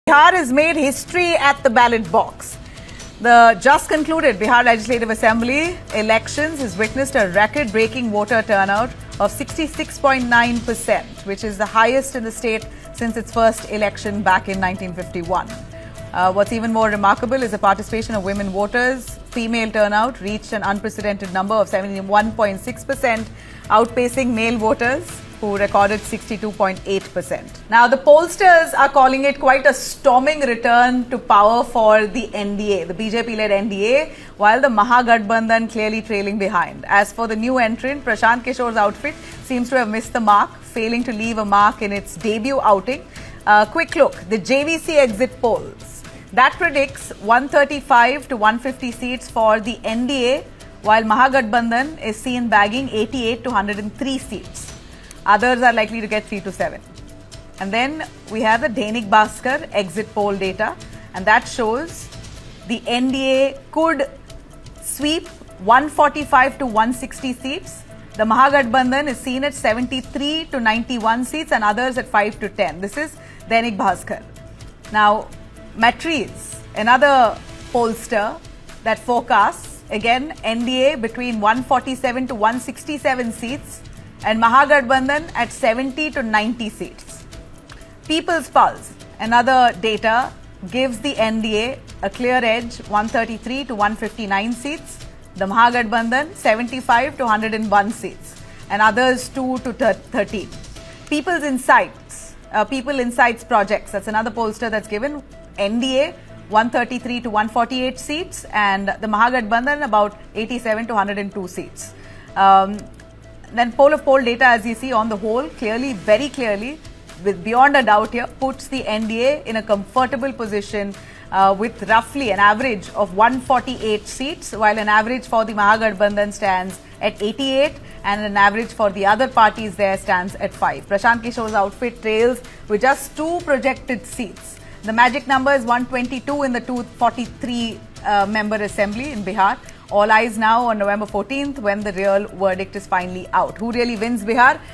Bihar has made history at the ballot box. The just concluded Bihar Legislative Assembly elections has witnessed a record-breaking voter turnout of 66.9%, which is the highest in the state since its first election back in 1951. What's even more remarkable is the participation of women voters. Female turnout reached an unprecedented number of 71.6%, outpacing male voters, who recorded 62.8%. Now, the pollsters are calling it quite a storming return to power for the NDA, the BJP-led NDA, while the Mahagathbandhan clearly trailing behind. As for the new entrant, Prashant Kishore's outfit seems to have missed the mark, failing to leave a mark in its debut outing. Quick look, the JVC exit polls. That predicts 135 to 150 seats for the NDA, while Mahagathbandhan is seen bagging 88 to 103 seats. Others are likely to get 3 to 7. And then we have the Dainik Bhaskar exit poll data, and that shows the NDA could sweep 145 to 160 seats. The Mahagathbandhan is seen at 73 to 91 seats and others at 5 to 10. This is Dainik Bhaskar. Now, Matriz, another pollster that forecasts, again, NDA between 147 to 167 seats, and Mahagathbandhan at 70 to 90 seats. People's Pulse, another data, gives the NDA a clear edge, 133 to 159 seats. The Mahagathbandhan, 75 to 101 seats, and others 2 to 13. People's Insights, People Insights Projects, that's another pollster that's given NDA 133 to 148 seats, and the Mahagathbandhan about 87 to 102 seats. Then poll of poll data, as you see, on the whole, clearly, very clearly, with beyond a doubt here, puts the NDA in a comfortable position with roughly an average of 148 seats, while an average for the Mahagathbandhan stands at 88 and an average for the other parties there stands at 5. Prashant Kishore's outfit trails with just 2 projected seats. The magic number is 122 in the 243 member assembly in Bihar. All eyes now on November 14th when the real verdict is finally out. Who really wins Bihar?